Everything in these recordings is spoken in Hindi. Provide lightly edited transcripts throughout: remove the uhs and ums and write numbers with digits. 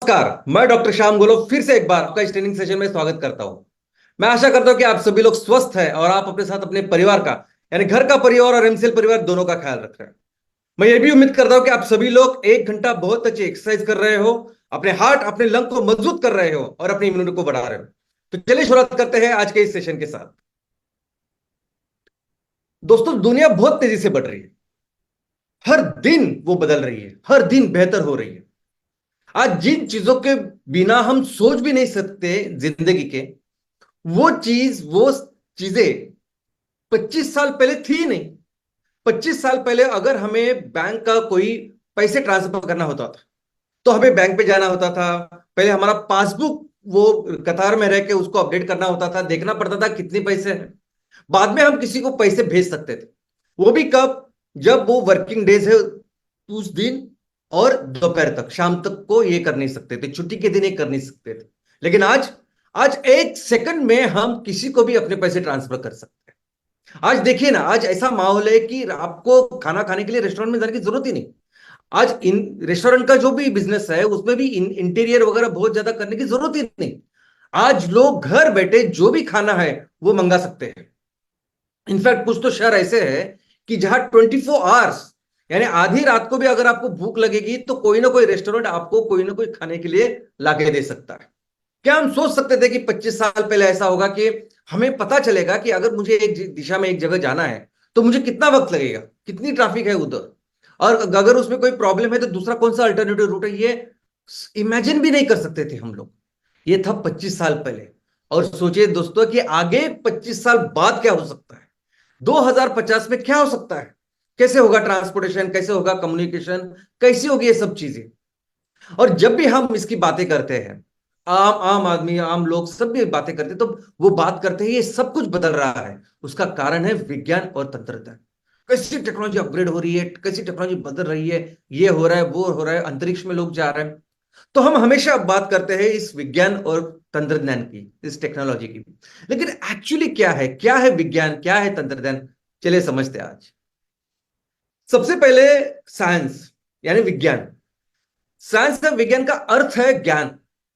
नमस्कार। मैं डॉक्टर श्याम गोलो फिर से एक बार आपका इस ट्रेनिंग सेशन में स्वागत करता हूं। मैं आशा करता हूं कि आप सभी लोग स्वस्थ हैं और आप अपने साथ अपने परिवार का यानी घर का परिवार और एमसीएल परिवार दोनों का ख्याल रख रहे हैं। मैं ये भी उम्मीद करता हूं कि आप सभी लोग 1 घंटा बहुत अच्छी एक्सरसाइज कर रहे हो, अपने हार्ट अपने लंग को मजबूत कर रहे हो और अपनी इम्यूनिटी को बढ़ा रहे हो। तो चलिए शुरुआत करते हैं आज के इस सेशन के साथ। दोस्तों, दुनिया बहुत तेजी से बढ़ रही है। हर दिन वो बदल रही है, हर दिन बेहतर हो रही है। आज जिन चीजों के बिना हम सोच भी नहीं सकते जिंदगी के, वो चीजें 25 साल पहले थी नहीं। 25 साल पहले अगर हमें बैंक का कोई पैसे ट्रांसफर करना होता था तो हमें बैंक पे जाना होता था। पहले हमारा पासबुक वो कतार में रह के उसको अपडेट करना होता था, देखना पड़ता था कितने पैसे हैं। बाद में हम किसी को पैसे भेज सकते थे, वो भी कब? जब वो वर्किंग डेज है उस दिन, और दोपहर तक शाम तक को ये कर नहीं सकते थे, छुट्टी के दिन ये कर नहीं सकते थे। लेकिन आज आज 1 सेकंड में हम किसी को भी अपने पैसे ट्रांसफर कर सकते हैं। आज देखिए ना, आज ऐसा माहौल है कि आपको खाना खाने के लिए रेस्टोरेंट में जाने की जरूरत ही नहीं। आज इन रेस्टोरेंट का जो भी बिजनेस है उसमें भी इंटीरियर वगैरह बहुत ज्यादा करने की जरूरत ही नहीं। आज लोग घर बैठे जो भी खाना है वो मंगा सकते हैं। इनफैक्ट कुछ तो शहर ऐसे है कि जहां 24 आवर्स यानी आधी रात को भी अगर आपको भूख लगेगी तो कोई ना कोई रेस्टोरेंट आपको कोई ना कोई खाने के लिए लाके दे सकता है। क्या हम सोच सकते थे कि 25 साल पहले ऐसा होगा कि हमें पता चलेगा कि अगर मुझे एक दिशा में एक जगह जाना है तो मुझे कितना वक्त लगेगा, कितनी ट्रैफिक है उधर, और अगर उसमें कोई प्रॉब्लम है तो दूसरा कौन सा अल्टरनेटिव रूट है, ये इमेजिन भी नहीं कर सकते थे हम लोग। ये था 25 साल पहले। और सोचिए दोस्तों कि आगे 25 साल बाद क्या हो सकता है, 2050 में क्या हो सकता है, कैसे होगा ट्रांसपोर्टेशन, कैसे होगा कम्युनिकेशन, कैसी होगी ये सब चीजें। और जब भी हम इसकी बातें करते हैं, आम आम आदमी आम लोग सब भी बातें करते हैं, तो वो बात करते हैं ये सब कुछ बदल रहा है। उसका कारण है विज्ञान और तंत्रज्ञान। कैसी टेक्नोलॉजी अपग्रेड हो रही है, कैसी टेक्नोलॉजी बदल रही है, ये हो रहा है वो हो रहा है, अंतरिक्ष में लोग जा रहे हैं। तो हम हमेशा बात करते हैं इस विज्ञान और तंत्रज्ञान की, इस टेक्नोलॉजी की। लेकिन एक्चुअली क्या है विज्ञान, क्या है तंत्रज्ञान? चलिए समझते हैं आज। सबसे पहले साइंस यानी विज्ञान। साइंस का विज्ञान का अर्थ है ज्ञान,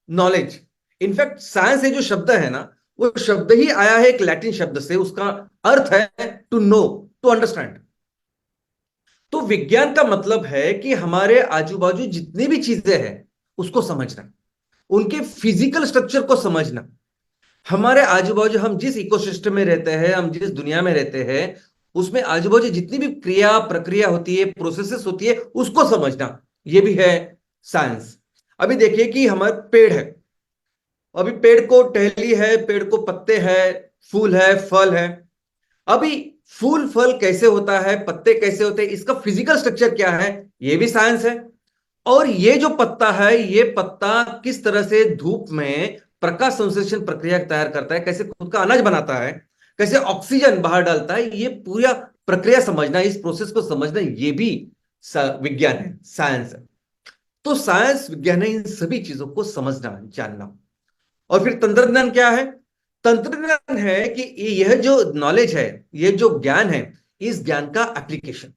नॉलेज। इनफैक्ट साइंस ये जो शब्द है ना, वो शब्द ही आया है एक लैटिन शब्द से, उसका अर्थ है टू नो, टू अंडरस्टैंड। तो विज्ञान का मतलब है कि हमारे आजू बाजू जितनी भी चीजें हैं उसको समझना, उनके फिजिकल स्ट्रक्चर को समझना। हमारे आजू बाजू हम जिस इकोसिस्टम में रहते हैं, हम जिस दुनिया में रहते हैं, उसमें आजू बाजू जितनी भी क्रिया प्रक्रिया होती है, प्रोसेसेस होती है, उसको समझना, ये भी है साइंस। अभी देखिए कि हमारे पेड़ है, अभी पेड़ को टहली है, पेड़ को पत्ते हैं, फूल है, फल है। अभी फूल फल कैसे होता है, पत्ते कैसे होते हैं, इसका फिजिकल स्ट्रक्चर क्या है, ये भी साइंस है। और ये जो पत्ता है, ये पत्ता किस तरह से धूप में प्रकाश संश्लेषण प्रक्रिया तैयार करता है, कैसे खुद का अनाज बनाता है, कैसे ऑक्सीजन बाहर डालता है, ये पूरा प्रक्रिया समझना, इस प्रोसेस को समझना, ये भी विज्ञान है, साइंस है। तो साइंस विज्ञान है इन सभी चीजों को समझना, जानना। और फिर तंत्रज्ञान क्या है? तंत्रज्ञान है कि यह जो नॉलेज है, ये जो ज्ञान है, इस ज्ञान का एप्लीकेशन,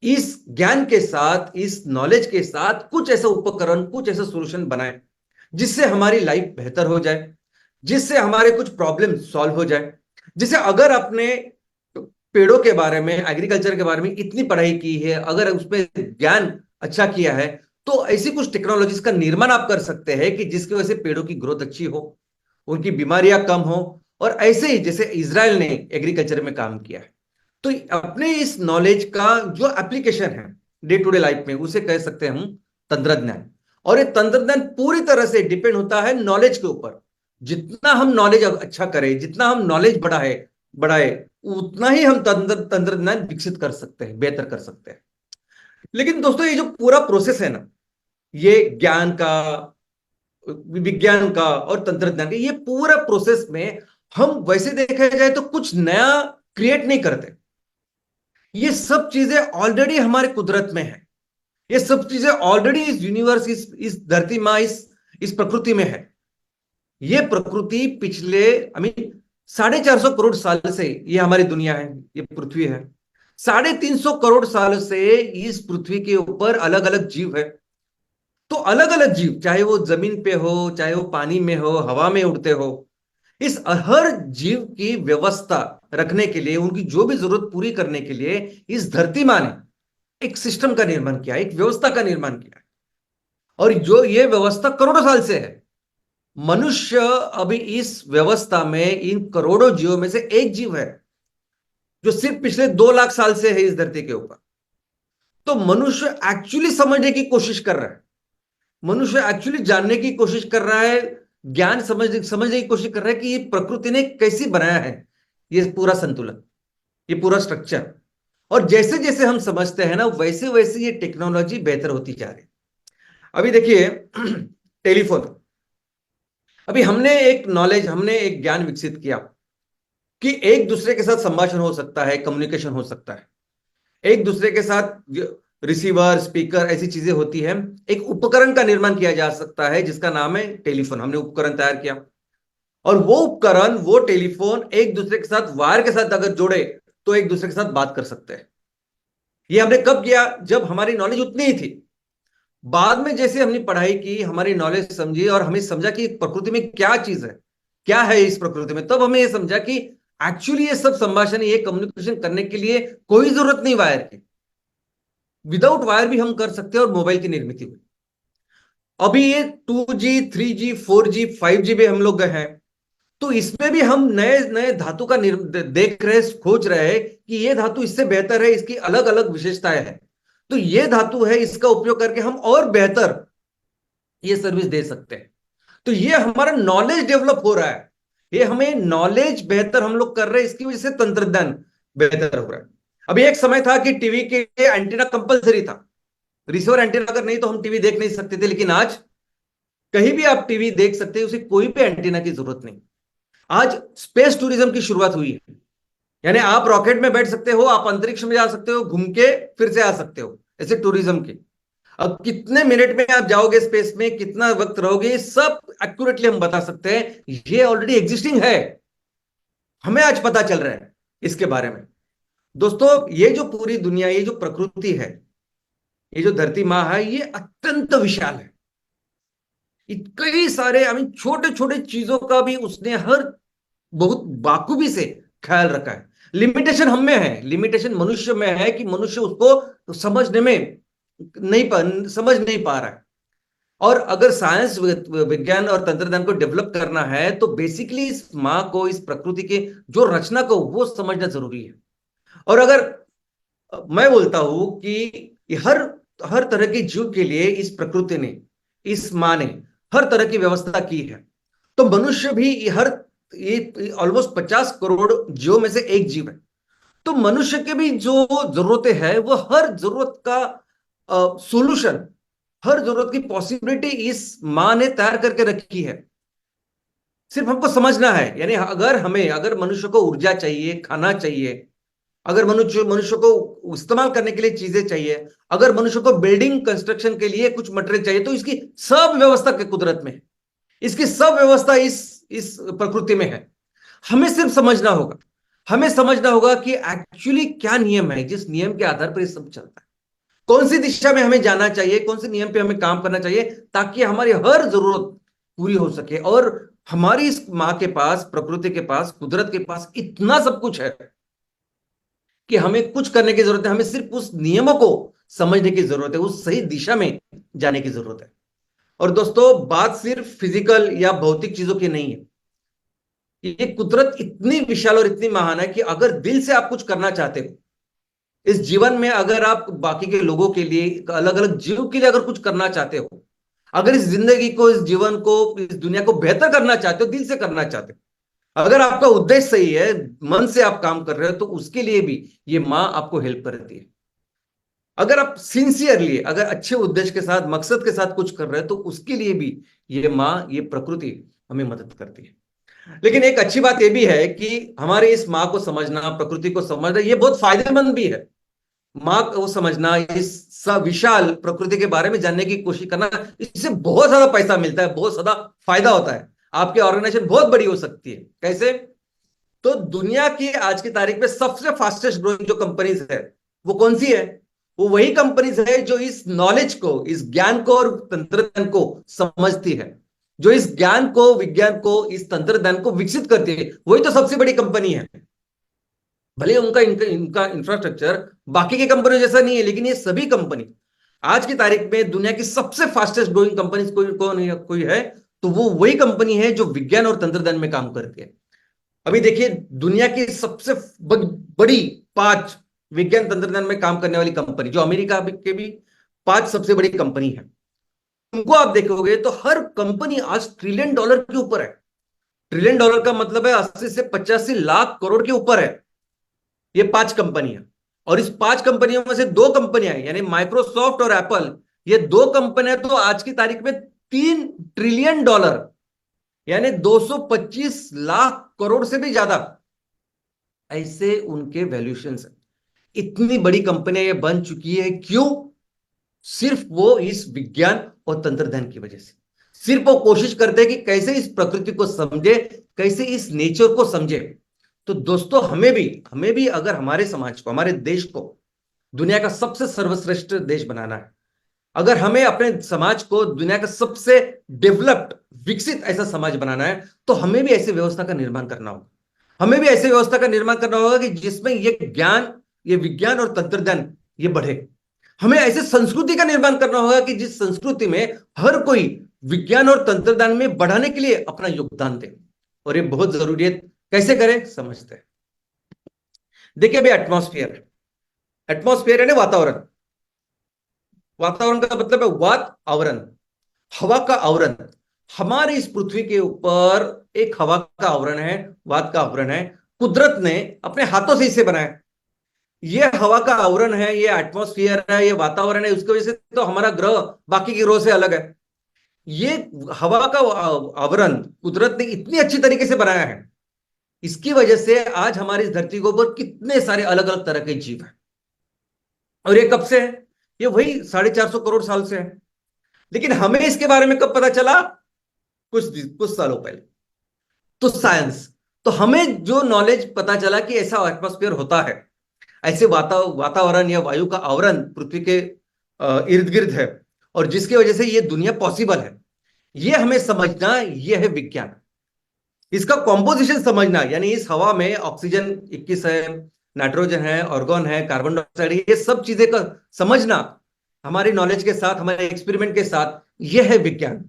इस ज्ञान के साथ, इस नॉलेज के साथ कुछ ऐसा उपकरण, कुछ ऐसा सोल्यूशन बनाए जिससे हमारी लाइफ बेहतर हो जाए, जिससे हमारे कुछ प्रॉब्लम सॉल्व हो जाए। जैसे अगर आपने पेड़ों के बारे में, एग्रीकल्चर के बारे में इतनी पढ़ाई की है, अगर उसमें ज्ञान अच्छा किया है, तो ऐसी कुछ टेक्नोलॉजीज का निर्माण आप कर सकते हैं कि जिसकी वजह से पेड़ों की ग्रोथ अच्छी हो, उनकी बीमारियां कम हो। और ऐसे ही जैसे इजराइल ने एग्रीकल्चर में काम किया है, तो अपने इस नॉलेज का जो एप्लीकेशन है डे टू डे लाइफ में, उसे कह सकते हैं हम तंत्रज्ञान। और ये तंत्रज्ञान पूरी तरह से डिपेंड होता है नॉलेज के ऊपर। जितना हम नॉलेज अच्छा करें, जितना हम नॉलेज बढ़ाए बढ़ाए उतना ही हम तंत्रज्ञान विकसित कर सकते हैं, बेहतर कर सकते हैं। लेकिन दोस्तों, ये जो पूरा प्रोसेस है ना, ये ज्ञान का, विज्ञान का और तंत्रज्ञान का, ये पूरा प्रोसेस में हम वैसे देखा जाए तो कुछ नया क्रिएट नहीं करते। ये सब चीजें ऑलरेडी हमारे कुदरत में है, ये सब चीजें ऑलरेडी इस यूनिवर्स, इस धरती माँ, इस प्रकृति में है। ये प्रकृति पिछले 450 करोड़ साल से, ये हमारी दुनिया है, ये पृथ्वी है। 350 करोड़ साल से इस पृथ्वी के ऊपर अलग अलग जीव है। तो अलग अलग जीव, चाहे वो जमीन पे हो, चाहे वो पानी में हो, हवा में उड़ते हो, इस हर जीव की व्यवस्था रखने के लिए, उनकी जो भी जरूरत पूरी करने के लिए इस धरती माँ ने एक सिस्टम का निर्माण किया, एक व्यवस्था का निर्माण किया। और जो ये व्यवस्था करोड़ों साल से है। मनुष्य अभी इस व्यवस्था में इन करोड़ों जीवों में से एक जीव है जो सिर्फ पिछले 2 लाख साल से है इस धरती के ऊपर। तो मनुष्य एक्चुअली समझने की कोशिश कर रहा है, मनुष्य एक्चुअली जानने की कोशिश कर रहा है, ज्ञान समझने की कोशिश कर रहा है कि ये प्रकृति ने कैसी बनाया है ये पूरा संतुलन, ये पूरा स्ट्रक्चर। और जैसे जैसे हम समझते हैं ना, वैसे वैसे ये टेक्नोलॉजी बेहतर होती जा रही है। अभी देखिए टेलीफोन, अभी हमने एक ज्ञान विकसित किया कि एक दूसरे के साथ संभाषण हो सकता है, कम्युनिकेशन हो सकता है, एक दूसरे के साथ रिसीवर, स्पीकर, ऐसी चीजें होती है। एक उपकरण का निर्माण किया जा सकता है जिसका नाम है टेलीफोन। हमने उपकरण तैयार किया और वो उपकरण, वो टेलीफोन एक दूसरे के साथ वायर के साथ अगर जोड़े तो एक दूसरे के साथ बात कर सकते हैं। ये हमने कब किया? जब हमारी नॉलेज उतनी ही थी। बाद में जैसे हमने पढ़ाई की, हमारी नॉलेज समझी और हमें समझा कि प्रकृति में क्या चीज है, क्या है इस प्रकृति में, तब हमें यह समझा कि एक्चुअली ये सब संभाषण, ये कम्युनिकेशन करने के लिए कोई जरूरत नहीं वायर की। विदाउट वायर भी हम कर सकते हैं और मोबाइल की निर्मित हुई। अभी ये 2G, 3G, 4G, 5G भी हम लोग गए हैं, तो इसमें भी हम नए नए धातु का देख रहे, खोज रहे हैं कि ये धातु इससे बेहतर है, इसकी अलग अलग विशेषताएं हैं, तो ये धातु है, इसका उपयोग करके हम और बेहतर ये सर्विस दे सकते हैं। तो ये हमारा नॉलेज डेवलप हो रहा है, ये हमें नॉलेज बेहतर हम लोग कर रहे हैं, इसकी वजह से तंत्रज्ञान बेहतर हो रहा है। अभी एक समय था कि टीवी के एंटीना कंपलसरी था, रिसीवर एंटीना अगर नहीं तो हम टीवी देख नहीं सकते थे। लेकिन आज कहीं भी आप टीवी देख सकते हैं, उसे कोई भी एंटीना की जरूरत नहीं। आज स्पेस टूरिज्म की शुरुआत हुई है, यानी आप रॉकेट में बैठ सकते हो, आप अंतरिक्ष में जा सकते हो, घूम के फिर से आ सकते हो, ऐसे टूरिज्म की। अब कितने मिनट में आप जाओगे स्पेस में, कितना वक्त रहोगे, सब एक्यूरेटली हम बता सकते हैं। ये ऑलरेडी एग्जिस्टिंग है, हमें आज पता चल रहा है इसके बारे में। दोस्तों, ये जो पूरी दुनिया, ये जो प्रकृति है, ये जो धरती माँ है, ये अत्यंत विशाल है। कई सारे, आई मीन, छोटे छोटे चीजों का भी उसने हर बहुत बाखूबी से ख्याल रखा है। लिमिटेशन हम में है, लिमिटेशन मनुष्य में है कि मनुष्य उसको समझने में समझ नहीं पा रहा है। और अगर साइंस, विज्ञान और तंत्रज्ञान को डेवलप करना है तो बेसिकली इस माँ को, इस प्रकृति के जो रचना को, वो समझना जरूरी है। और अगर मैं बोलता हूं कि हर हर तरह के जीव के लिए इस प्रकृति ने, इस माँ ने हर तरह की व्यवस्था की है, तो मनुष्य भी हर, ये ऑलमोस्ट 50 करोड़ जीवों में से एक जीव है। तो मनुष्य के भी जो जरूरतें हैं, वो हर जरूरत का सॉल्यूशन, हर जरूरत की पॉसिबिलिटी इस माँ ने तैयार करके रखी है। सिर्फ हमको समझना है। यानी अगर मनुष्य को ऊर्जा चाहिए, खाना चाहिए, अगर मनुष्य को इस्तेमाल करने के लिए चीजें चाहिए, अगर मनुष्य को बिल्डिंग कंस्ट्रक्शन के लिए कुछ मटेरियल चाहिए, तो इसकी सब व्यवस्था के कुदरत में है, इसकी सब व्यवस्था इस प्रकृति में है। हमें सिर्फ समझना होगा, हमें समझना होगा कि एक्चुअली क्या नियम है जिस नियम के आधार पर ये सब चलता है, कौन सी दिशा में हमें जाना चाहिए, कौन से नियम पे हमें काम करना चाहिए, ताकि हमारी हर जरूरत पूरी हो सके। और हमारी इस माँ के पास, प्रकृति के पास, कुदरत के पास इतना सब कुछ है कि हमें कुछ करने की जरूरत है, हमें सिर्फ उस नियमों को समझने की जरूरत है, उस सही दिशा में जाने की जरूरत है। और दोस्तों, बात सिर्फ फिजिकल या भौतिक चीजों की नहीं है। ये कुदरत इतनी विशाल और इतनी महान है कि अगर दिल से आप कुछ करना चाहते हो इस जीवन में, अगर आप बाकी के लोगों के लिए, अलग अलग जीव के लिए अगर कुछ करना चाहते हो, अगर इस जिंदगी को, इस जीवन को, इस दुनिया को बेहतर करना चाहते हो, दिल से करना चाहते हो, अगर आपका उद्देश्य सही है, मन से आप काम कर रहे हो, तो उसके लिए भी ये माँ आपको हेल्प करती है। अगर आप सिंसियरली, अगर अच्छे उद्देश्य के साथ, मकसद के साथ कुछ कर रहे हो, तो उसके लिए भी ये माँ, ये प्रकृति हमें मदद करती है। लेकिन एक अच्छी बात यह भी है कि हमारे इस माँ को समझना, प्रकृति को समझना, ये बहुत फायदेमंद भी है। माँ को समझना, इस विशाल प्रकृति के बारे में जानने की कोशिश करना, इससे बहुत ज्यादा पैसा मिलता है, बहुत ज्यादा फायदा होता है। आपकी ऑर्गेनाइजेशन बहुत बड़ी हो सकती है। कैसे? तो दुनिया की आज की तारीख में सबसे फास्टेस्ट ग्रोइंग जो कंपनीज है, वो कौन सी है? वो वही कंपनीज है जो इस नॉलेज को, इस ज्ञान को और तंत्रज्ञान को समझती है, जो इस ज्ञान को, विज्ञान को, इस तंत्रज्ञान को विकसित करती है, वही तो सबसे बड़ी कंपनी है। भले उनका इनका इनका इंफ्रास्ट्रक्चर बाकी के कंपनियों जैसा नहीं है, लेकिन ये सभी कंपनी आज की तारीख में दुनिया की सबसे फास्टेस्ट ग्रोइंग कंपनी कोई है तो वो वही कंपनी है जो विज्ञान और तंत्रज्ञान में काम करती है। अभी देखिए, दुनिया की सबसे बड़ी 5 विज्ञान तंत्रज्ञान में काम करने वाली कंपनी, जो अमेरिका के भी 5 सबसे बड़ी कंपनी है, उनको आप देखोगे तो हर कंपनी आज $1 ट्रिलियन के ऊपर है। $1 ट्रिलियन का मतलब है 80 से 85 लाख करोड़ के ऊपर है ये 5 कंपनियां। और इस 5 कंपनियों में से 2 कंपनियां यानी माइक्रोसॉफ्ट और एप्पल, ये 2 कंपनियां तो आज की तारीख में $3 ट्रिलियन यानी 225 लाख करोड़ से भी ज्यादा ऐसे उनके वैल्यूएशन है। इतनी बड़ी कंपनियां ये बन चुकी है, क्यों? सिर्फ वो इस विज्ञान और तंत्रज्ञान की वजह से। सिर्फ वो कोशिश करते हैं कि कैसे इस प्रकृति को समझे, कैसे इस नेचर को समझे। तो दोस्तों, हमें भी अगर हमारे समाज को, हमारे देश को दुनिया का सबसे सर्वश्रेष्ठ देश बनाना है, अगर हमें अपने समाज को दुनिया का सबसे डेवलप्ड, विकसित ऐसा समाज बनाना है, तो हमें भी ऐसी व्यवस्था का निर्माण करना होगा। हमें भी ऐसी व्यवस्था का निर्माण करना होगा कि जिसमें ये ज्ञान, ये विज्ञान और तंत्रज्ञान ये बढ़े। हमें ऐसे संस्कृति का निर्माण करना होगा कि जिस संस्कृति में हर कोई विज्ञान और तंत्रज्ञान में बढ़ाने के लिए अपना योगदान दे। और ये बहुत जरूरी है। कैसे करें, समझते हैं। देखिए अभी एटमॉस्फेयर, एटमॉस्फेयर है ना वातावरण। वातावरण का मतलब है वात आवरण, हवा का आवरण। हमारे इस पृथ्वी के ऊपर एक हवा का आवरण है, वात का आवरण है। कुदरत ने अपने हाथों से इसे बनाया। ये हवा का आवरण है, ये एटमॉस्फेयर है, ये वातावरण है। उसकी वजह से तो हमारा ग्रह बाकी के ग्रहों से अलग है। ये हवा का आवरण कुदरत ने इतनी अच्छी तरीके से बनाया है, इसकी वजह से आज हमारी इस धरती के ऊपर कितने सारे अलग अलग तरह के जीव हैं। और ये कब से है? ये वही 450 करोड़ साल से है। लेकिन हमें इसके बारे में कब पता चला? कुछ सालों पहले। तो साइंस, तो हमें जो नॉलेज पता चला कि ऐसा एटमॉस्फेयर होता है, ऐसे वातावरण या वायु का आवरण पृथ्वी के इर्द गिर्द है, और जिसकी वजह से ये दुनिया पॉसिबल है, ये हमें समझना, ये है विज्ञान। इसका कॉम्पोजिशन समझना, यानी इस हवा में ऑक्सीजन 21 है, नाइट्रोजन है, ऑर्गन है, कार्बन डाइऑक्साइड है, ये सब चीजें का समझना हमारी नॉलेज के साथ, हमारे एक्सपेरिमेंट के साथ, ये है विज्ञान।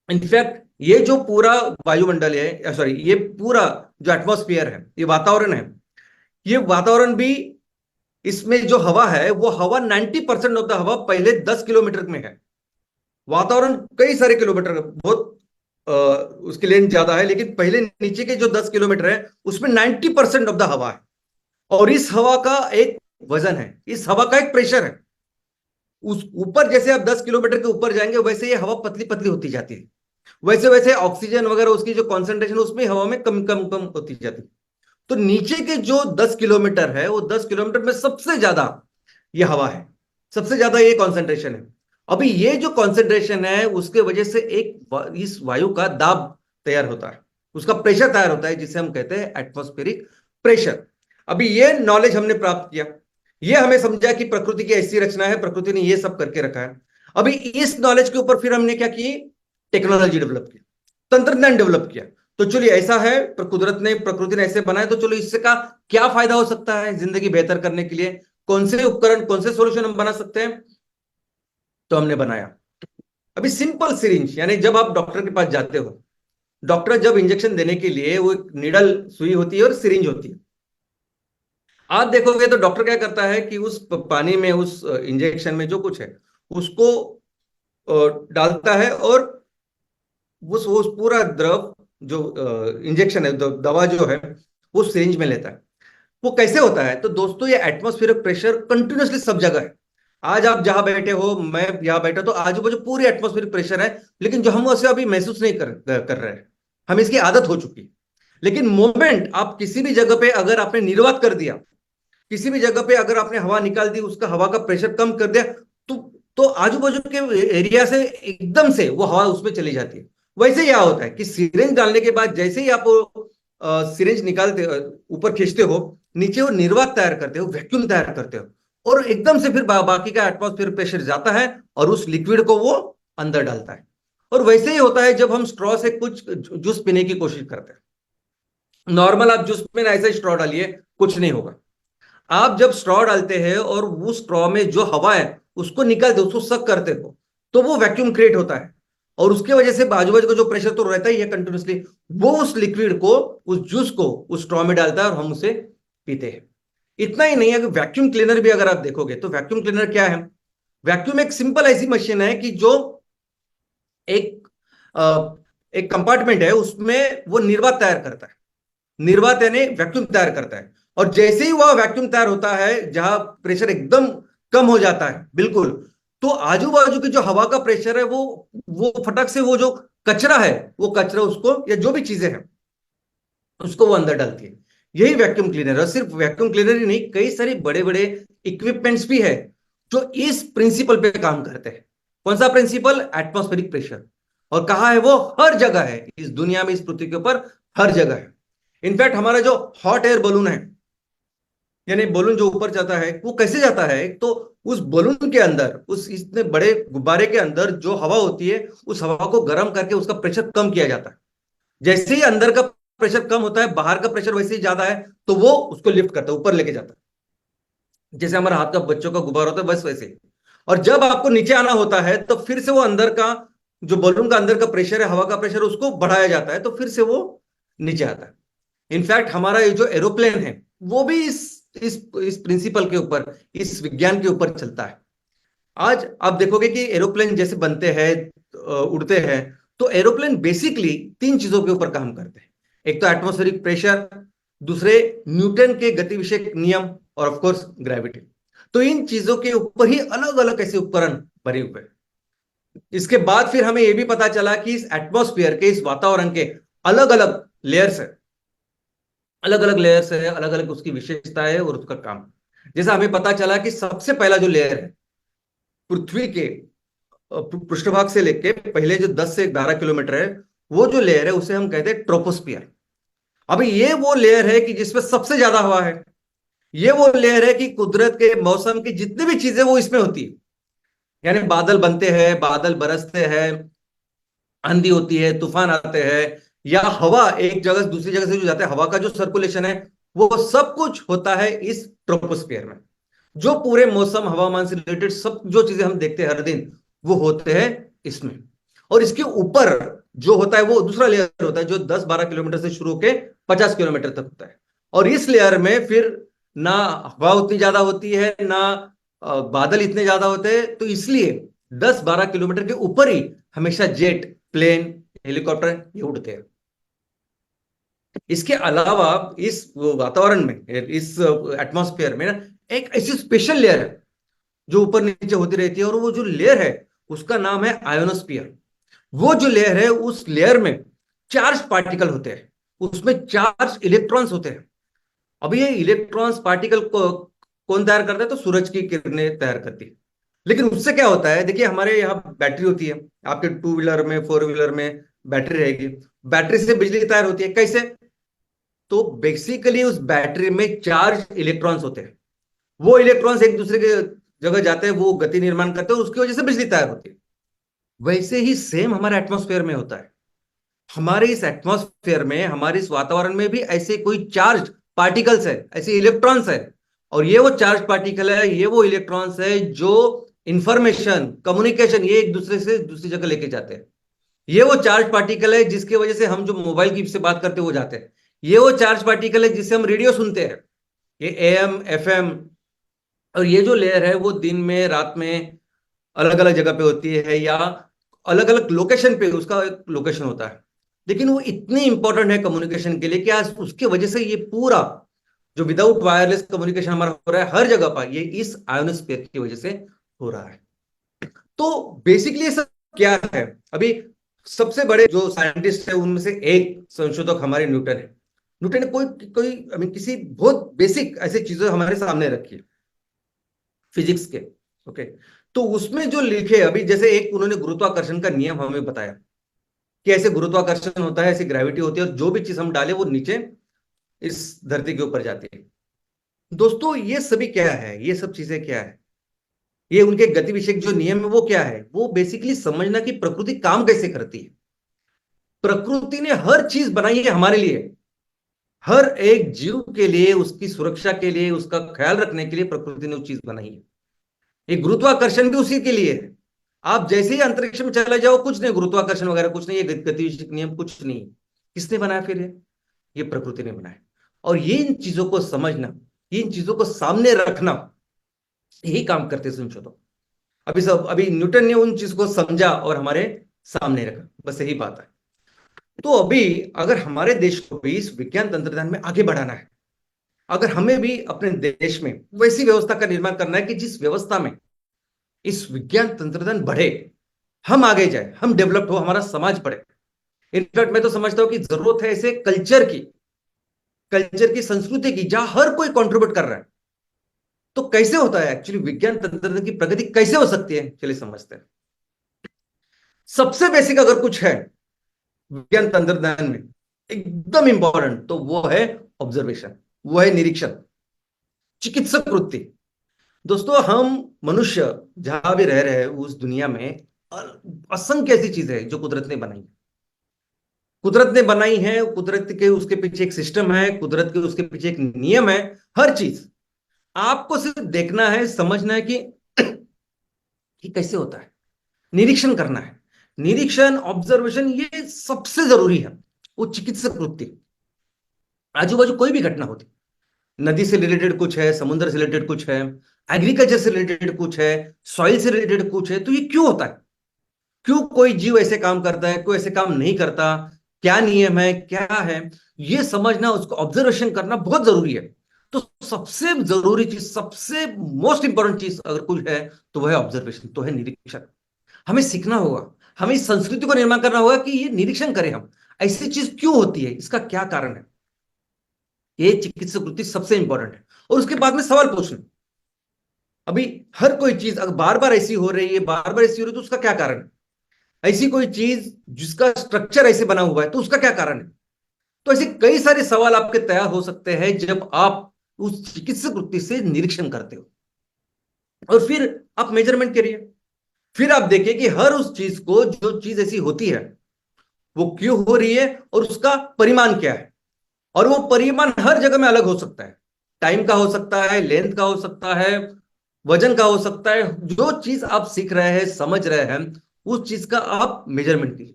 इनफैक्ट ये जो पूरा वायुमंडल है, सॉरी, ये पूरा जो एटमॉस्फेयर है, ये वातावरण है, ये वातावरण भी, इसमें जो हवा है वो हवा 90% ऑफ द हवा पहले 10 किलोमीटर में है। वातावरण कई सारे किलोमीटर, बहुत उसकी लेंथ ज्यादा है, लेकिन पहले नीचे के जो 10 किलोमीटर है उसमें 90% ऑफ द हवा है। और इस हवा का एक वजन है, इस हवा का एक प्रेशर है। उस ऊपर जैसे आप 10 किलोमीटर के ऊपर जाएंगे, वैसे ये हवा पतली पतली होती जाती है। वैसे वैसे ऑक्सीजन वगैरह उसकी जो कॉन्सेंट्रेशन उसमें हवा में कम कम कम होती जाती है। तो नीचे के जो 10 किलोमीटर है, वो 10 किलोमीटर में सबसे ज्यादा ये हवा है, सबसे ज्यादा ये कॉन्सेंट्रेशन है। अभी ये जो कॉन्सेंट्रेशन है, उसके वजह से इस वायु का दाब तैयार होता है, उसका प्रेशर तैयार होता है, जिसे हम कहते हैं एटमॉस्फेरिक प्रेशर। अभी ये नॉलेज हमने प्राप्त किया, ये हमें समझा कि प्रकृति की ऐसी रचना है, प्रकृति ने ये सब करके रखा है। अभी इस नॉलेज के ऊपर फिर हमने क्या की? टेक्नोलॉजी डेवलप किया, तंत्रज्ञान डेवलप किया। तो चलिए, ऐसा है, प्रकृति ने ऐसे बनाया, तो चलो इससे का क्या फायदा हो सकता है जिंदगी बेहतर करने के लिए? कौन से उपकरण, कौन से सॉल्यूशन हम बना सकते हैं? तो हमने बनाया अभी सिंपल सिरिंज। यानी जब आप डॉक्टर के पास जाते हो, डॉक्टर जब इंजेक्शन देने के लिए, वो एक नीडल सुई होती है और सिरिंज होती है। आप देखोगे तो डॉक्टर क्या करता है कि उस पानी में, उस इंजेक्शन में जो कुछ है उसको डालता है, और उस पूरा द्रव जो इंजेक्शन है, दवा जो है, वो सिरिंज में लेता है। वो कैसे होता है? तो दोस्तों, ये एटमॉस्फेरिक प्रेशर कंटिन्यूअसली सब जगह है। आज आप जहां बैठे हो, मैं यहां बैठा, तो आजू बाजू पूरी एटमॉस्फेरिक प्रेशर है, लेकिन जो हम उसे अभी महसूस नहीं कर रहे हैं, हमें इसकी आदत हो चुकी है। लेकिन मोमेंट आप किसी भी जगह पे अगर आपने निर्वात कर दिया, किसी भी जगह पे अगर आपने हवा निकाल दी, उसका हवा का प्रेशर कम कर दिया, तो आजू बाजू के एरिया से एकदम से वो हवा उसमें चली जाती है। वैसे यह होता है कि सिरिंज डालने के बाद जैसे ही आप सिरिंज निकालते, ऊपर खींचते हो, नीचे वो निर्वात तैयार करते हो, वैक्यूम तैयार करते हो, और एकदम से फिर बाकी का एटमॉस्फेयर प्रेशर जाता है और उस लिक्विड को वो अंदर डालता है। और वैसे ही होता है जब हम स्ट्रॉ से कुछ जूस पीने की कोशिश करते हैं। नॉर्मल आप जूस में ऐसे स्ट्रॉ डालिए, कुछ नहीं होगा। आप जब स्ट्रॉ डालते हैं और वो स्ट्रॉ में जो हवा है उसको निकालते हो, उसको सक करते हो, तो वो वैक्यूम क्रिएट होता है। और उसके वजह से बाजू बाजू का जो प्रेशर तो रहता ही है कंटिन्यूसली, वो उस लिक्विड को, उस जूस को उस स्ट्रॉ में डालता है और हम उसे पीते हैं। इतना ही नहीं है कि वैक्यूम क्लीनर भी अगर आप देखोगे तो वैक्यूम क्लीनर क्या है? वैक्यूम एक सिंपल ऐसी मशीन है कि जो एक एक कंपार्टमेंट है, उसमें वो निर्वात तैयार करता है। निर्वात यानी वैक्यूम तैयार करता है। और जैसे ही वह वैक्यूम तैयार होता है, जहां प्रेशर एकदम कम हो जाता है बिल्कुल, तो आजू बाजू की जो हवा का प्रेशर है वो फटक से वो जो कचरा है, वो कचरा उसको या जो भी चीजें हैं उसको वो अंदर डालती है। यही वैक्यूम क्लीनर है। और सिर्फ वैक्यूम क्लीनर ही नहीं, कई सारे बड़े बड़े इक्विपमेंट्स भी है जो इस प्रिंसिपल पे काम करते हैं। कौन सा प्रिंसिपल? Atmospheric pressure. और कहा है वो? हर जगह है इस दुनिया में, इस पृथ्वी के ऊपर हर जगह है। इनफैक्ट हमारा जो हॉट एयर बलून है, यानी बलून जो ऊपर जाता है, वो कैसे जाता है? तो उस बलून के अंदर, उस इतने बड़े गुब्बारे के अंदर जो हवा होती है, उस हवा को गर्म करके उसका प्रेशर कम किया जाता है। जैसे ही अंदर का प्रेशर कम होता है, बाहर का प्रेशर वैसे ही ज्यादा है, तो वो उसको लिफ्ट करता है, ऊपर लेके जाता है। जैसे हमारा हाथ का बच्चों का गुब्बारा होता है, बस वैसे ही। और जब आपको नीचे आना होता है तो फिर से वो अंदर का, जो बलून का अंदर का प्रेशर है, हवा का प्रेशर, उसको बढ़ाया जाता है, तो फिर से वो नीचे आता है। इनफैक्ट हमारा ये जो एरोप्लेन है, वो भी इस प्रिंसिपल के ऊपर, इस विज्ञान के ऊपर चलता है। आज आप देखोगे कि एरोप्लेन जैसे बनते हैं, उड़ते हैं, तो एरोप्लेन बेसिकली तीन चीजों के ऊपर काम करते हैं। एक तो एटमॉस्फेरिक प्रेशर, दूसरे न्यूटन के गति विषयक नियम, और ऑफ कोर्स ग्रेविटी। तो इन चीजों के ऊपर ही अलग अलग ऐसे उपकरण बने हुए हैं। इसके बाद फिर हमें यह भी पता चला कि इस एटमॉस्फेयर के, इस वातावरण के अलग अलग लेयर्स है, अलग अलग लेयर्स है, अलग अलग उसकी विशेषता है और उसका काम। जैसा हमें पता चला कि सबसे पहला जो लेयर है पृथ्वी के पृष्ठभाग से लेके पहले जो 10 से 12 किलोमीटर है, वो जो लेयर है उसे हम कहते हैं ट्रोपोस्फियर। अभी ये वो लेयर है कि जिसमें सबसे ज्यादा हवा है। ये वो लेयर है कि कुदरत के, मौसम की जितनी भी चीजें वो इसमें होती है। यानी बादल बनते हैं, बादल बरसते हैं, आंधी होती है, तूफान आते हैं, या हवा एक जगह से दूसरी जगह से जो जाता है, हवा का जो सर्कुलेशन है, वो सब कुछ होता है इस ट्रोपोस्फियर में। जो पूरे मौसम, हवामान से रिलेटेड सब जो चीजें हम देखते हैं हर दिन, वो होते हैं इसमें। और इसके ऊपर जो होता है वो दूसरा लेयर होता है, जो 10-12 किलोमीटर से शुरू होकर 50 किलोमीटर तक होता है। और इस लेयर में फिर ना हवा उतनी ज्यादा होती है, ना बादल इतने ज्यादा होते हैं, तो इसलिए 10-12 किलोमीटर के ऊपर ही हमेशा जेट, प्लेन, हेलीकॉप्टर ये उड़ते हैं। इसके अलावा इस वातावरण में, इस एटमॉस्फेयर में ना, एक ऐसी स्पेशल लेयर है जो ऊपर नीचे होती रहती है, और वो जो लेयर है उसका नाम है आयोनोस्फियर। वो जो लेयर है, उस लेयर में चार्ज पार्टिकल होते हैं, उसमें चार्ज इलेक्ट्रॉन्स होते हैं। अब ये इलेक्ट्रॉन्स पार्टिकल को कौन तैयार करता है? तो सूरज की किरणें तैयार करती है। लेकिन उससे क्या होता है, देखिए हमारे यहाँ बैटरी होती है, आपके टू व्हीलर में, फोर व्हीलर में बैटरी रहेगी। बैटरी से बिजली तैयार होती है, कैसे? तो बेसिकली उस बैटरी में चार्ज इलेक्ट्रॉन्स होते हैं। वो इलेक्ट्रॉन्स एक दूसरे के जगह जाते हैं, वो गति निर्माण करते हैं, उसकी वजह से बिजली तैयार होती है। वैसे ही सेम हमारे एटमॉस्फेयर में होता है। हमारे इस एटमॉस्फेयर में, हमारे इस वातावरण में भी ऐसे कोई चार्ज पार्टिकल्स है, ऐसे इलेक्ट्रॉन्स है। और ये वो चार्ज पार्टिकल है, ये वो इलेक्ट्रॉन्स है जो इंफॉर्मेशन, कम्युनिकेशन, ये एक दूसरे से दूसरी जगह लेके जाते हैं। ये वो चार्ज पार्टिकल है जिसकी वजह से हम जो मोबाइल की से बात करते हो जाते हैं। ये वो चार्ज पार्टिकल है जिससे हम रेडियो सुनते हैं, ये एएम एफएम। और ये जो लेयर है वो दिन में, रात में अलग अलग जगह पे होती है, या अलग अलग लोकेशन पे उसका एक लोकेशन होता है। लेकिन वो इतनी इंपॉर्टेंट है कम्युनिकेशन के लिए कि आज उसके वजह से ये पूरा जो विदाउट वायरलेस कम्युनिकेशन हमारा हो रहा है हर जगह पर, ये इस आयोनोस्फीयर की वजह से हो रहा है। तो बेसिकली ये सब क्या है? अभी सबसे बड़े जो साइंटिस्ट है उनमें से एक संशोधक हमारे न्यूटन है। न्यूटन ने कोई कोई किसी बहुत बेसिक ऐसी चीजें हमारे सामने रखी है फिजिक्स के। ओके, तो उसमें जो लिखे, अभी जैसे एक उन्होंने गुरुत्वाकर्षण का नियम हमें बताया कि ऐसे गुरुत्वाकर्षण होता है, ऐसी ग्रेविटी होती है, और जो भी चीज हम डालें वो नीचे इस धरती के ऊपर जाती है। दोस्तों ये सभी क्या है, ये सब चीजें क्या है, ये उनके गति विषयक जो नियम है वो क्या है, वो बेसिकली समझना कि प्रकृति काम कैसे करती है। प्रकृति ने हर चीज बनाई है हमारे लिए, हर एक जीव के लिए, उसकी सुरक्षा के लिए, उसका ख्याल रखने के लिए प्रकृति ने वो चीज बनाई है। ये गुरुत्वाकर्षण भी उसी के लिए है। आप जैसे ही अंतरिक्ष में चले जाओ, कुछ नहीं, गुरुत्वाकर्षण वगैरह कुछ नहीं, ये गति विषयक नियम कुछ नहीं है। किसने बनाया फिर ये प्रकृति ने बनाया। और ये इन चीजों को समझना, इन चीजों को सामने रखना, यही काम करते संशोधक। अभी न्यूटन ने उन चीज को समझा और हमारे सामने रखा, बस यही बात है। तो अभी अगर हमारे देश को भी इस विज्ञान तंत्रज्ञान में आगे बढ़ाना है, अगर हमें भी अपने देश में वैसी व्यवस्था का निर्माण करना है कि जिस व्यवस्था में इस विज्ञान तंत्रज्ञान बढ़े, हम आगे जाए, हम डेवलप हो, हमारा समाज बढ़े। इनफैक्ट मैं तो समझता हूं कि जरूरत है ऐसे कल्चर की संस्कृति की, जहां हर कोई कंट्रीब्यूट कर रहा है। तो कैसे होता है एक्चुअली विज्ञान तंत्रज्ञान की प्रगति कैसे हो सकती है, चलिए समझते हैं। सबसे बेसिक अगर कुछ है विज्ञान तंत्रज्ञान में, एकदम इंपॉर्टेंट, तो वो है ऑब्जर्वेशन, वो है निरीक्षण, चिकित्सक वृत्ति। दोस्तों हम मनुष्य जहां भी रह रहे हैं उस दुनिया में असंख्य ऐसी चीजें हैं जो कुदरत ने बनाई, कुदरत ने बनाई है। कुदरत के उसके पीछे एक सिस्टम है, कुदरत के उसके पीछे एक नियम है। हर चीज आपको सिर्फ देखना है, समझना है कि कैसे होता है, निरीक्षण करना है। निरीक्षण, ऑब्जर्वेशन, ये सबसे जरूरी है। वो चिकित्सक वृत्ति, आजू बाजू कोई भी घटना होती, नदी से रिलेटेड कुछ है, समुद्र से रिलेटेड कुछ है, एग्रीकल्चर से रिलेटेड कुछ है, सॉइल से रिलेटेड कुछ है, तो ये क्यों होता है, क्यों कोई जीव ऐसे काम करता है, कोई ऐसे काम नहीं करता, क्या नियम है, क्या है, ये समझना, उसको ऑब्जर्वेशन करना बहुत जरूरी है। तो सबसे जरूरी चीज, सबसे मोस्ट इंपॉर्टेंट चीज अगर कुछ है तो वह है ऑब्जर्वेशन, तो है निरीक्षण। हमें सीखना होगा, हमें इस संस्कृति को निर्माण करना होगा कि ये निरीक्षण करें हम, ऐसी चीज क्यों होती है, इसका क्या कारण है। ये चिकित्सक वृत्ति सबसे इंपॉर्टेंट है। और उसके बाद में सवाल पूछना। अभी हर कोई चीज अगर बार बार ऐसी हो रही है, बार बार ऐसी हो रही है, तो उसका क्या कारण है। ऐसी कोई चीज जिसका स्ट्रक्चर ऐसे बना हुआ है, तो उसका क्या कारण है। तो ऐसे कई सारे सवाल आपके तैयार हो सकते हैं जब आप उस चिकित्सक वृत्ति से निरीक्षण करते हो। और फिर आप मेजरमेंट करिए, फिर आप देखिए कि हर उस चीज को, जो चीज ऐसी होती है वो क्यों हो रही है और उसका परिमाण क्या है। और वो परिमाण हर जगह में अलग हो सकता है, टाइम का हो सकता है, लेंथ का हो सकता है, वजन का हो सकता है। जो चीज आप सीख रहे हैं, समझ रहे हैं, उस चीज का आप मेजरमेंट कीजिए।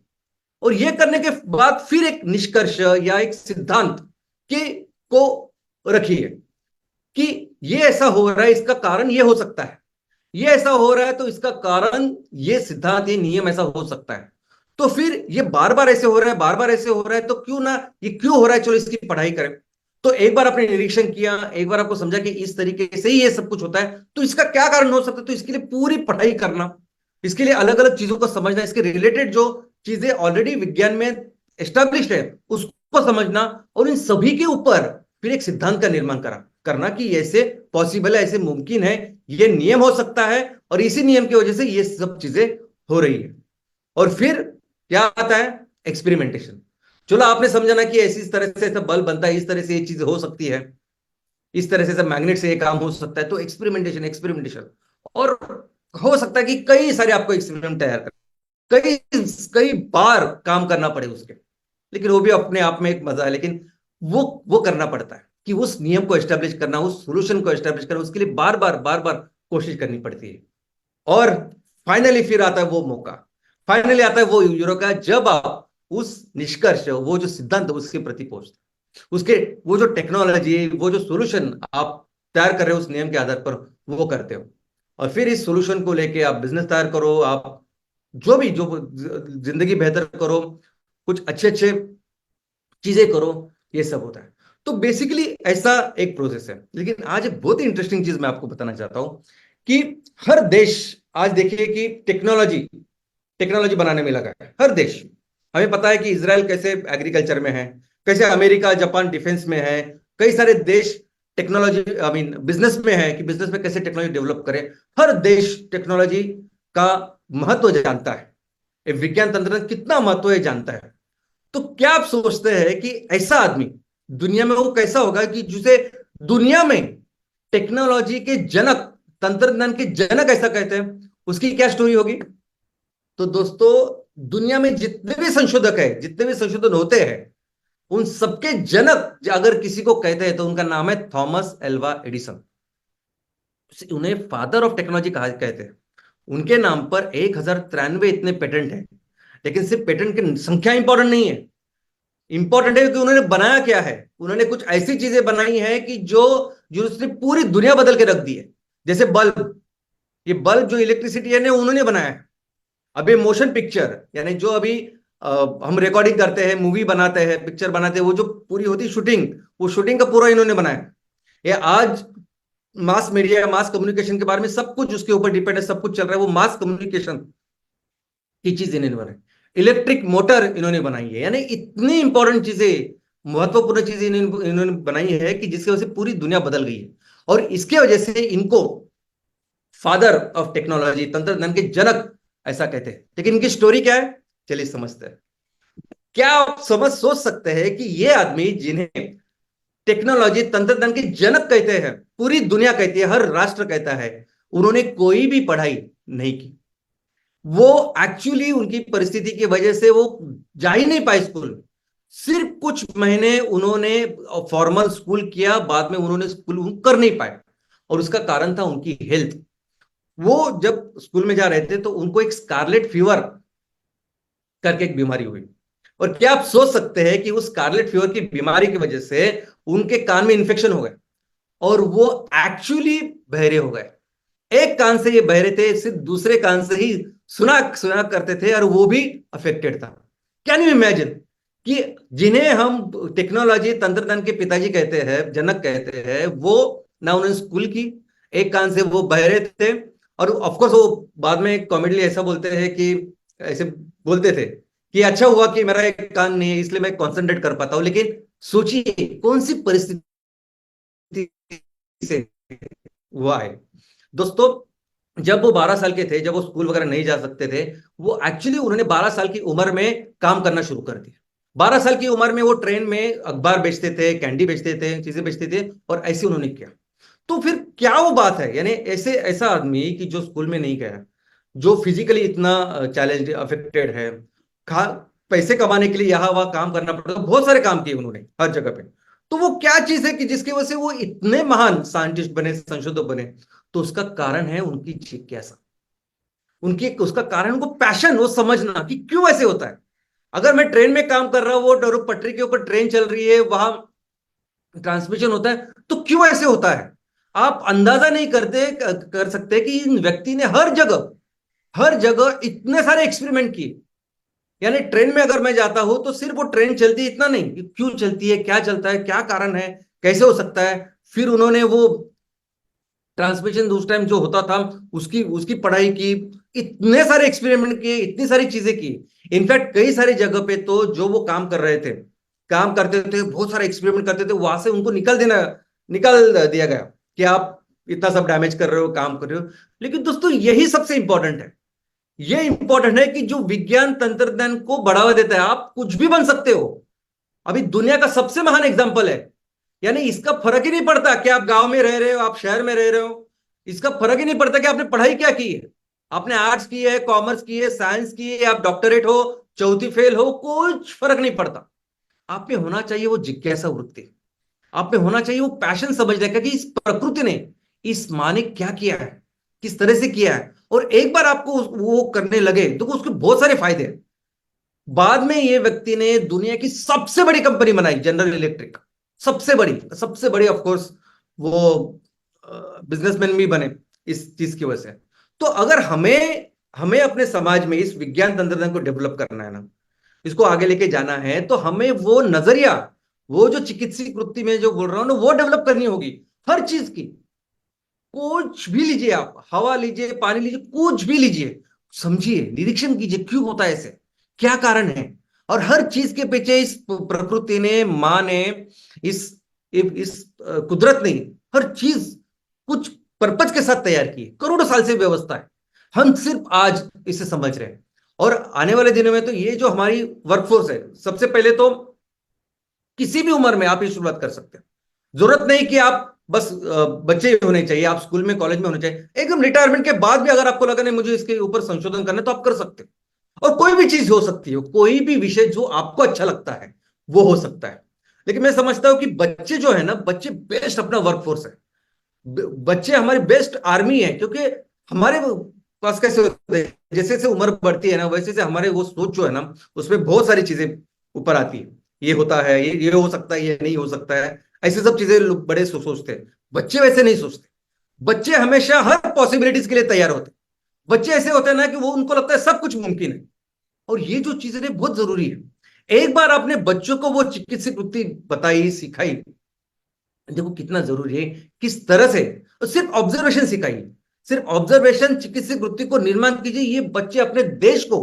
और यह करने के बाद फिर एक निष्कर्ष या एक सिद्धांत के को रखिए कि ये ऐसा हो रहा है, इसका कारण ये हो सकता है, ये ऐसा हो रहा है तो इसका कारण ये सिद्धांत, ये नियम ऐसा हो सकता है। तो फिर ये बार बार ऐसे हो रहा है, बार बार ऐसे हो रहा है, तो क्यों ना, ये क्यों हो रहा है, चलो इसकी पढ़ाई करें। तो एक बार आपने निरीक्षण किया, एक बार आपको समझा कि इस तरीके से ही ये सब कुछ होता है, तो इसका क्या कारण हो सकता है, तो इसके लिए पूरी पढ़ाई करना, इसके लिए अलग अलग चीजों को समझना, इसके रिलेटेड जो चीजें ऑलरेडी विज्ञान में एस्टेब्लिश्ड है उसको समझना, और इन सभी के ऊपर फिर एक सिद्धांत का निर्माण करना कि ऐसे पॉसिबल है, ऐसे मुमकिन है, ये नियम हो सकता है, और इसी नियम की वजह से ये सब चीजें हो रही है। और फिर क्या आता है, एक्सपेरिमेंटेशन। चलो आपने समझा ना कि ऐसी, इस तरह से ऐसा बल्ब बनता है, इस तरह से ये चीज हो सकती है, इस तरह से मैग्नेट से ये काम हो सकता है, तो एक्सपेरिमेंटेशन, एक्सपेरिमेंटेशन। और हो सकता है कि कई सारे आपको एक्सपेरिमेंट तैयार कर, कई कई बार काम करना पड़े उसके, लेकिन वो भी अपने आप में एक मजा है। लेकिन वो करना पड़ता है कि उस नियम को एस्टेब्लिश करना, उस सोल्यूशन को एस्टेब्लिश करना, उसके लिए बार बार कोशिश करनी पड़ती है। और फाइनली फिर आता है वो मौका, फाइनली आता है वो यूरो का, जब आप उस निष्कर्ष, वो जो सिद्धांत उसके प्रति पहुंचते, उसके वो जो टेक्नोलॉजी, वो जो सोल्यूशन आप तैयार कर रहे हो उस नियम के आधार पर, वो करते हो। और फिर इस सोल्यूशन को लेके आप बिजनेस तैयार करो, आप जो भी, जो जिंदगी बेहतर करो, कुछ अच्छे अच्छे चीजें करो, ये सब होता है। तो बेसिकली ऐसा एक प्रोसेस है। लेकिन आज एक बहुत ही इंटरेस्टिंग चीज मैं आपको बताना चाहता हूं कि हर देश आज देखिए कि टेक्नोलॉजी टेक्नोलॉजी बनाने में लगा है, हर देश। हमें पता है कि इसराइल कैसे एग्रीकल्चर में है, कैसे अमेरिका जापान डिफेंस में है, कई सारे देश टेक्नोलॉजी, आई मीन बिजनेस में है कि बिजनेस में कैसे टेक्नोलॉजी डेवलप करें। हर देश टेक्नोलॉजी का महत्व जानता है, विज्ञान तंत्र कितना महत्व है जानता है। तो क्या आप सोचते हैं कि ऐसा आदमी दुनिया में वो कैसा होगा कि जिसे दुनिया में टेक्नोलॉजी के जनक, तंत्रज्ञान के जनक ऐसा कहते हैं, उसकी क्या स्टोरी होगी? तो दोस्तों, दुनिया में जितने भी संशोधक है, जितने भी संशोधन होते हैं, उन सबके जनक अगर किसी को कहते हैं तो उनका नाम है थॉमस एल्वा एडिसन। उन्हें फादर ऑफ टेक्नोलॉजी कहा कहते हैं। उनके नाम पर 1093 इतने पेटेंट हैं। लेकिन सिर्फ पेटेंट की संख्या इंपॉर्टेंट नहीं है, इंपॉर्टेंट है कि उन्होंने बनाया क्या है। उन्होंने कुछ ऐसी चीजें बनाई है कि जो उसने पूरी दुनिया बदल के रख दी है। जैसे बल्ब, ये बल्ब जो इलेक्ट्रिसिटी है उन्होंने बनाया है। अभी मोशन पिक्चर, यानी जो अभी हम रिकॉर्डिंग करते हैं, मूवी बनाते हैं, पिक्चर बनाते हैं, वो जो पूरी होती है शूटिंग, वो शूटिंग का पूरा इन्होंने बनाया। ये आज मास मीडिया, मास कम्युनिकेशन के बारे में सब कुछ उसके ऊपर डिपेंड है, सब कुछ चल रहा है, वो मास कम्युनिकेशन की चीज इन्होंने बनाई। इलेक्ट्रिक मोटर इन्होंने बनाई है, यानी इतनी इंपॉर्टेंट चीजें, महत्वपूर्ण चीजें इन्होंने बनाई है कि जिसकी वजह से पूरी दुनिया बदल गई है। और इसके वजह से इनको फादर ऑफ टेक्नोलॉजी, तंत्रज्ञान के जनक ऐसा कहते हैं। लेकिन इनकी स्टोरी क्या है, चलिए समझते हैं। क्या आप सोच सकते हैं कि ये आदमी, जिन्हें टेक्नोलॉजी, तंत्रज्ञान के जनक कहते हैं, पूरी दुनिया कहती है, हर राष्ट्र कहता है, उन्होंने कोई भी पढ़ाई नहीं की। वो एक्चुअली उनकी परिस्थिति की वजह से वो जा ही नहीं पाए स्कूल। सिर्फ कुछ महीने उन्होंने फॉर्मल स्कूल किया, बाद में उन्होंने स्कूल कर नहीं पाए, और उसका कारण था उनकी हेल्थ। वो जब स्कूल में जा रहे थे तो उनको एक स्कारलेट फीवर करके एक बीमारी हुई। और क्या आप सोच सकते हैं कि उस स्कारलेट फीवर की बीमारी की वजह से उनके कान में इंफेक्शन हो गए, और वो एक्चुअली बहरे हो गए। एक कान से ये बहरे थे, सिर्फ दूसरे कान से ही सुना सुना करते थे, और वो भी अफेक्टेड था। कैन यू इमेजिन कि जिन्हें हम टेक्नोलॉजी, तंत्रज्ञान के पिताजी कहते हैं, जनक कहते हैं, वो ना उन्होंने स्कूल की, एक कान से वो बहरे थे। और ऑफकोर्स वो बाद में कॉमेडी ऐसा बोलते हैं कि, ऐसे बोलते थे कि अच्छा हुआ कि मेरा एक कान नहीं है, इसलिए मैं कॉन्सेंट्रेट कर पाता हूं। लेकिन सोचिए कौन सी परिस्थिति से हुआ है। दोस्तों, जब वो 12 साल के थे, जब वो स्कूल वगैरह नहीं जा सकते थे, वो एक्चुअली उन्होंने 12 साल की उम्र में काम करना शुरू कर दिया। 12 साल की उम्र में वो ट्रेन में अखबार बेचते थे, कैंडी बेचते थे, चीजें बेचते थे, और ऐसे उन्होंने किया। तो फिर क्या वो बात है, यानी ऐसे ऐसा आदमी कि जो स्कूल में नहीं गया, जो फिजिकली इतना चैलेंज अफेक्टेड है, खा पैसे कमाने के लिए यहाँ वहां काम करना पड़ता, बहुत सारे काम किए उन्होंने हर जगह पे। तो वो क्या चीज है कि जिसकी वजह से वो इतने महान साइंटिस्ट बने, संशोधक बने? तो उसका कारण है उनकी जिज्ञासा, उनकी उसका कारण उनको पैशन, वो समझना कि क्यों ऐसे होता है। अगर मैं ट्रेन में काम कर रहा हूं, वो पटरी के ऊपर ट्रेन चल रही है, वहां ट्रांसमिशन होता है, तो क्यों ऐसे होता है? आप अंदाजा नहीं कर सकते कि इन व्यक्ति ने हर जगह इतने सारे एक्सपेरिमेंट किए। यानी ट्रेन में अगर मैं जाता हूं तो सिर्फ वो ट्रेन चलती है इतना नहीं, कि क्यों चलती है, क्या चलता है, क्या कारण है, कैसे हो सकता है। फिर उन्होंने वो ट्रांसमिशन उस टाइम जो होता था, उसकी उसकी पढ़ाई की, इतने सारे एक्सपेरिमेंट किए, इतनी सारी चीजें की। इनफैक्ट कई सारी जगह पे तो जो वो काम कर रहे थे, काम करते थे, बहुत सारे एक्सपेरिमेंट करते थे, वहां से उनको निकल दिया गया कि आप इतना सब डैमेज कर रहे हो, काम कर रहे हो। लेकिन दोस्तों, यही सबसे इंपॉर्टेंट है। ये इंपॉर्टेंट है कि जो विज्ञान तंत्रज्ञान को बढ़ावा देता है, आप कुछ भी बन सकते हो। अभी दुनिया का सबसे महान एग्जाम्पल है, यानी इसका फर्क ही नहीं पड़ता कि आप गांव में रह रहे हो, आप शहर में रह रहे हो। इसका फर्क ही नहीं पड़ता कि आपने पढ़ाई क्या की है, आपने आर्ट्स की है, कॉमर्स की है, साइंस की है, आप डॉक्टरेट हो, चौथी फेल हो, कुछ फर्क नहीं पड़ता। आप में होना चाहिए वो जिज्ञासा वृत्ति, आप में होना चाहिए वो पैशन समझने का कि इस प्रकृति ने, इस माँ ने क्या किया है, किस तरह से किया है। और एक बार आपको वो करने लगे तो उसके बहुत सारे फायदे हैं। बाद में ये व्यक्ति ने दुनिया की सबसे बड़ी कंपनी बनाई, जनरल इलेक्ट्रिक। सबसे बड़ी ऑफ कोर्स, वो बिजनेसमैन भी बने इस चीज की वजह से। तो अगर हमें हमें अपने समाज में इस विज्ञान तंत्रज्ञान को डेवलप करना है ना, इसको आगे लेके जाना है, तो हमें वो नजरिया, वो जो चिकित्सीय वृत्ति में जो बोल रहा हूं ना, वो डेवलप करनी होगी हर चीज की। कुछ भी लीजिए, आप हवा लीजिए, पानी लीजिए, कुछ भी लीजिए, समझिए, निरीक्षण कीजिए क्यों होता है ऐसे, क्या कारण है। और हर चीज के पीछे इस प्रकृति ने, माँ ने, इस कुदरत ने हर चीज कुछ पर्पज के साथ तैयार की, करोड़ों साल से व्यवस्था है। हम सिर्फ आज इसे समझ रहे हैं। और आने वाले दिनों में तो ये जो हमारी वर्कफोर्स है, सबसे पहले तो किसी भी उम्र में आप ये शुरुआत कर सकते हैं। जरूरत नहीं कि आप बस बच्चे होने चाहिए, आप स्कूल में कॉलेज में होने चाहिए, एकदम रिटायरमेंट के बाद भी अगर आपको लगा नहीं मुझे इसके ऊपर संशोधन करना है तो आप कर सकते हो। और कोई भी चीज हो सकती है, कोई भी विषय जो आपको अच्छा लगता है वो हो सकता है। लेकिन मैं समझता हूं कि बच्चे जो है ना, बच्चे बेस्ट अपना वर्कफोर्स है, बच्चे हमारी बेस्ट आर्मी है, क्योंकि हमारे पास कैसे होते हैं, जैसे जैसे उम्र बढ़ती है ना वैसे से हमारे वो सोच जो है ना उसमें बहुत सारी चीजें ऊपर आती है, ये होता है, ये हो सकता है, ये नहीं हो सकता है, ऐसे सब चीजें लोग बड़े सोचते हैं। बच्चे वैसे नहीं सोचते, बच्चे हमेशा हर पॉसिबिलिटीज के लिए तैयार होते हैं। बच्चे ऐसे होते हैं ना कि वो उनको लगता है सब कुछ मुमकिन है। और ये जो चीजें हैं बहुत जरूरी है। एक बार आपने बच्चों को वो चिकित्सक वृत्ति बताई, सिखाई, देखो कितना जरूरी है, किस तरह से, और सिर्फ ऑब्जर्वेशन सिखाइए, सिर्फ ऑब्जर्वेशन चिकित्सक वृत्ति को निर्माण कीजिए, ये बच्चे अपने देश को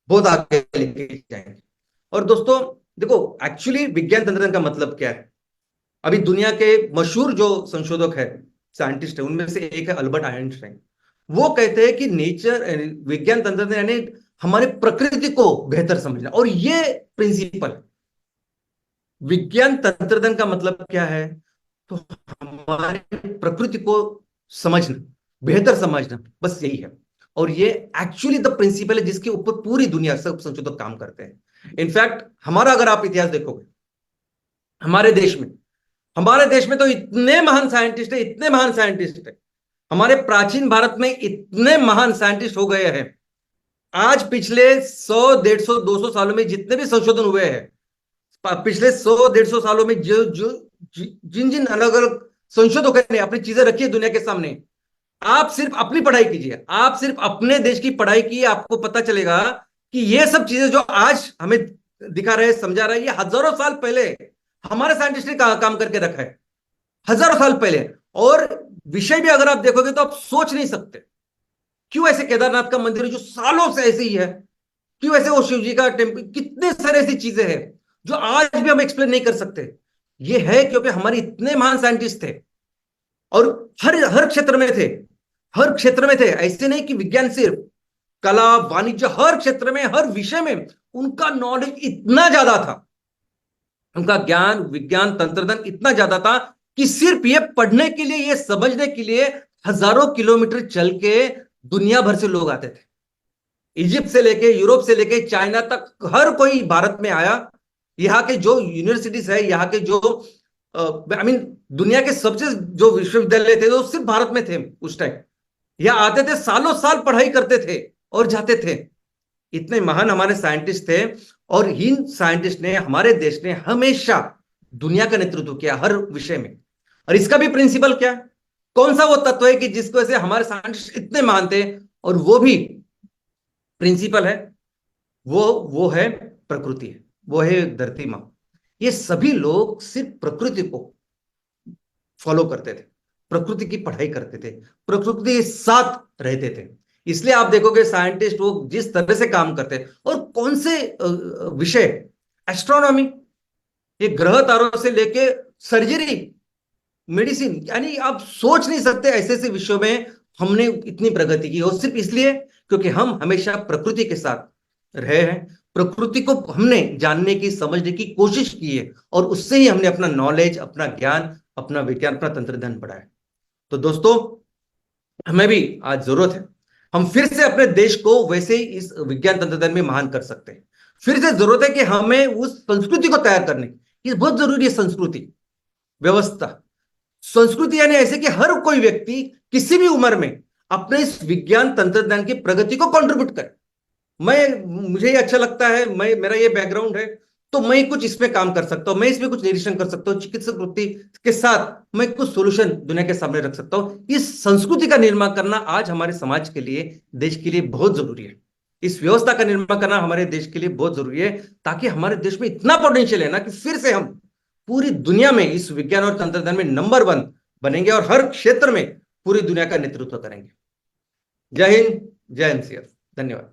बहुत आगे लेके जाएंगे। और दोस्तों देखो, एक्चुअली विज्ञान तंत्रज्ञान का मतलब क्या है? अभी दुनिया के मशहूर जो संशोधक है, साइंटिस्ट है, उनमें से एक है अल्बर्ट आइंस्टाइन। वो कहते हैं कि नेचर, विज्ञान तंत्रज्ञान यानी हमारे प्रकृति को बेहतर समझना, और ये प्रिंसिपल विज्ञान तंत्रज्ञान का मतलब क्या है? तो हमारे प्रकृति को समझना, बेहतर समझना, बस यही है। और ये एक्चुअली द प्रिंसिपल है जिसके ऊपर पूरी दुनिया सब संशोधक काम करते हैं। इनफैक्ट हमारा अगर आप इतिहास देखोगे, हमारे देश में, हमारे देश में तो इतने महान साइंटिस्ट है, इतने महान साइंटिस्ट है, हमारे प्राचीन भारत में इतने महान साइंटिस्ट हो गए हैं। आज पिछले 100, 150, 200 सालों में जितने भी संशोधन हुए हैं, पिछले 100, 150 सालों में जो जो जिन जिन अलग अलग संशोधकों ने अपनी चीजें रखी है दुनिया के सामने, आप सिर्फ अपनी पढ़ाई कीजिए, आप सिर्फ अपने देश की पढ़ाई कीजिए, आपको पता चलेगा कि ये सब चीजें जो आज हमें दिखा रहे हैं, समझा रहे हैं, ये हजारों साल पहले हमारे साइंटिस्ट ने काम करके रखा है, हजारों साल पहले। और विषय भी अगर आप देखोगे तो आप सोच नहीं सकते, क्यों ऐसे केदारनाथ का मंदिर जो सालों से ऐसे ही है, क्यों ऐसे वो शिव जी का टेम्पल, कितने सारे ऐसी चीजें हैं जो आज भी हम एक्सप्लेन नहीं कर सकते। ये है क्योंकि हमारे इतने महान साइंटिस्ट थे, और हर हर क्षेत्र में थे, हर क्षेत्र में थे। ऐसे नहीं कि विज्ञान सिर्फ, कला, वाणिज्य, हर क्षेत्र में, हर विषय में उनका नॉलेज इतना ज्यादा था, उनका ज्ञान, विज्ञान, तंत्रज्ञान इतना ज्यादा था कि सिर्फ ये पढ़ने के लिए, ये समझने के लिए हजारों किलोमीटर चल के दुनिया भर से लोग आते थे। इजिप्ट से लेके, यूरोप से लेके चाइना तक हर कोई भारत में आया। यहाँ के जो यूनिवर्सिटीज है, यहाँ के जो आई मीन दुनिया के सबसे जो विश्वविद्यालय थे वो सिर्फ भारत में थे उस टाइम। यहाँ आते थे, सालों साल पढ़ाई करते थे और जाते थे। इतने महान हमारे साइंटिस्ट थे, और इन साइंटिस्ट ने, हमारे देश ने हमेशा दुनिया का नेतृत्व किया हर विषय में। और इसका भी प्रिंसिपल क्या है? कौन सा वो तत्व है कि जिसको वजह से हमारे साइंटिस्ट इतने महान थे? और वो भी प्रिंसिपल है, वो है प्रकृति है, वो है धरती माँ। ये सभी लोग सिर्फ प्रकृति को फॉलो करते थे, प्रकृति की पढ़ाई करते थे, प्रकृति के साथ रहते थे। इसलिए आप देखोगे साइंटिस्ट वो जिस तरह से काम करते हैं, और कौन से विषय, एस्ट्रोनॉमी, ये ग्रह तारों से लेके सर्जरी, मेडिसिन, यानी आप सोच नहीं सकते ऐसे ऐसे विषयों में हमने इतनी प्रगति की। और सिर्फ इसलिए क्योंकि हम हमेशा प्रकृति के साथ रहे हैं, प्रकृति को हमने जानने की, समझने की कोशिश की है, और उससे ही हमने अपना नॉलेज, अपना ज्ञान, अपना विज्ञान, अपना तंत्रज्ञान बढ़ाया। तो दोस्तों हमें भी आज जरूरत है, हम फिर से अपने देश को वैसे ही इस विज्ञान तंत्रज्ञान में महान कर सकते हैं। फिर से जरूरत है कि हमें उस संस्कृति को तैयार करने की, ये बहुत जरूरी है। संस्कृति, व्यवस्था, संस्कृति यानी ऐसे कि हर कोई व्यक्ति किसी भी उम्र में अपने इस विज्ञान तंत्रज्ञान की प्रगति को कंट्रीब्यूट करे। मुझे ये अच्छा लगता है, मेरा ये बैकग्राउंड है, तो मैं कुछ इसमें काम कर सकता हूं, मैं इसमें कुछ निरीक्षण कर सकता हूं, चिकित्सक वृत्ति के साथ मैं कुछ सोल्यूशन दुनिया के सामने रख सकता हूं। इस संस्कृति का निर्माण करना आज हमारे समाज के लिए, देश के लिए बहुत जरूरी है। इस व्यवस्था का निर्माण करना हमारे देश के लिए बहुत जरूरी है, ताकि हमारे देश में इतना पोटेंशियल है ना कि फिर से हम पूरी दुनिया में इस विज्ञान और तंत्रज्ञान में नंबर 1 बनेंगे, और हर क्षेत्र में पूरी दुनिया का नेतृत्व करेंगे। जय हिंद, जय एनसीएफ, धन्यवाद।